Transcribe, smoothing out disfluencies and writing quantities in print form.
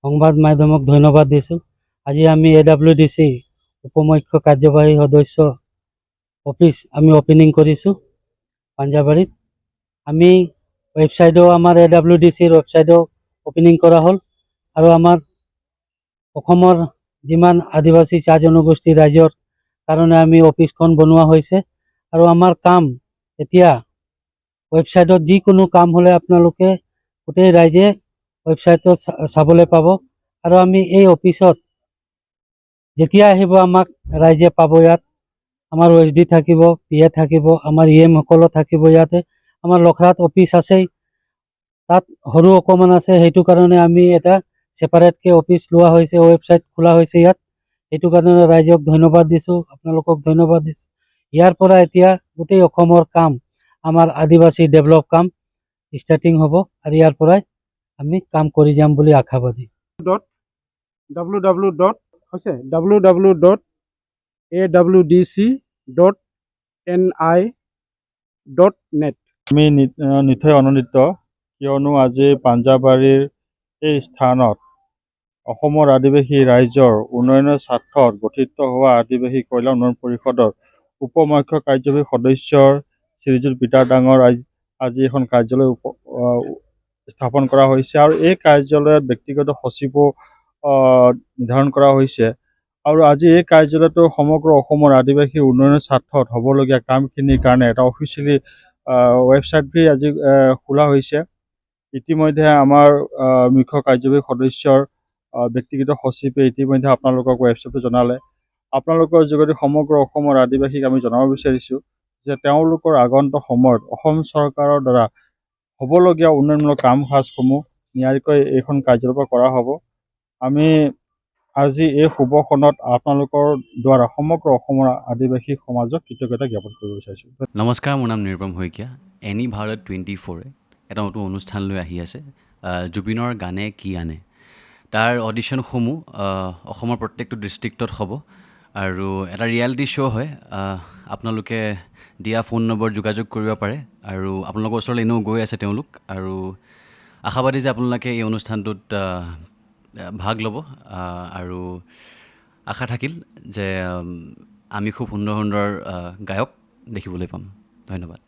সংবাদ মাধ্যমক ধন্যবাদ দিছোঁ। আজি আমি AWDC উপমুখ্য কাৰ্যবাহী সদস্য অফিচ আমি অপেনিং কৰিছোঁ পাঞ্জাবাৰীত। আমি ৱেবছাইটো আমাৰ AWDCৰ ৱেবছাইটো অপেনিং কৰা হ'ল আৰু আমাৰ অসমৰ যিমান আদিবাসী চাহ জনগোষ্ঠী ৰাইজৰ কাৰণে আমি অফিচখন বনোৱা হৈছে আৰু আমাৰ কাম এতিয়া ৱেবছাইটত যিকোনো কাম হ'লে আপোনালোকে গোটেই ৰাইজে ৱেবছাইটত চাবলৈ পাব আৰু আমি এই অফিচত যেতিয়া আহিব আমাক ৰাইজে পাব। ইয়াত আমাৰ OSD থাকিব, PA থাকিব, আমাৰ EM সকলো থাকিব। ইয়াতে আমাৰ লখৰাত অফিচ আছেই, তাত সৰু অকণমান আছে, সেইটো কাৰণে আমি এটা ছেপাৰেটকৈ অফিচ লোৱা হৈছে, ৱেবছাইট খোলা হৈছে ইয়াত। সেইটো কাৰণে ৰাইজক ধন্যবাদ দিছোঁ, আপোনালোকক ধন্যবাদ দিছোঁ। ইয়াৰ পৰা এতিয়া গোটেই অসমৰ কাম আমাৰ আদিবাসী ডেভেলপ কাম ষ্টাৰ্টিং হ'ব আৰু ইয়াৰ পৰাই আমি কাম কৰি যাম বুলি আশাবাদী। www.awdc.ni.net আমি নিশ্চয় আনন্দিত, কিয়নো আজি পাঞ্জাবাৰীৰ এই স্থানত অসমৰ আদিবাসী ৰাইজৰ উন্নয়নৰ স্বাৰ্থত গঠিত হোৱা আদিবাসী কল্যাণ উন্নয়ন পৰিষদৰ উপমুখ্য কাৰ্যবাহী সদস্যৰ শ্ৰীযুত পিতাৰ ডাঙৰ আজি এখন কাৰ্যালয় স্থাপন কৰা হৈছে আৰু এই কাৰ্যালয়ত ব্যক্তিগত সচিবো নিৰ্ধাৰণ কৰা হৈছে। আৰু আজি এই কাৰ্যালয়টো সমগ্ৰ অসমৰ আদিবাসী উন্নয়নৰ স্বাৰ্থত হ'বলগীয়া কামখিনিৰ কাৰণে এটা অফিচিয়েলি ৱেবছাইট আজি খোলা হৈছে। ইতিমধ্যে আমাৰ মুখ্য কাৰ্যবাহী সদস্যৰ ব্যক্তিগত সচিবে ইতিমধ্যে আপোনালোকক ৱেবছাইটটো জনালে। আপোনালোকৰ যোগেদি সমগ্ৰ অসমৰ আদিবাসীক আমি জনাব বিচাৰিছোঁ যে তেওঁলোকৰ আগন্তুক সময়ত অসম চৰকাৰৰ দ্বাৰা হ'বলগীয়া উন্নয়নমূলক কাম কাজসমূহ নিয়াৰিকৈ এইখন কাৰ্যালয়ৰ পৰা কৰা হ'ব। আমি আজি এই শুভক্ষণত আপোনালোকৰ দ্বাৰা সমগ্ৰ অসমৰ আদিবাসী সমাজক কৃতজ্ঞতা জ্ঞাপন কৰিব বিচাৰিছোঁ। নমস্কাৰ, মোৰ নাম নিৰুপম শইকীয়া। এনি ভাৰত 24 এটা নতুন অনুষ্ঠান লৈ আহি আছে, জুবিনৰ গানে কি আনে। তাৰ অডিশ্যনসমূহ অসমৰ প্ৰত্যেকটো ডিষ্ট্ৰিক্টত হ'ব আৰু এটা ৰিয়েলিটি শ্ব' হয়। আপোনালোকে দিয়া ফোন নম্বৰ যোগাযোগ কৰিব পাৰে আৰু আপোনালোকৰ ওচৰলৈ এনেও গৈ আছে তেওঁলোক, আৰু আশাবাদী যে আপোনালোকে এই অনুষ্ঠানটোত ভাগ ল'ব আৰু আশা থাকিল যে আমি খুব সুন্দৰ সুন্দৰ গায়ক দেখিবলৈ পাম। ধন্যবাদ।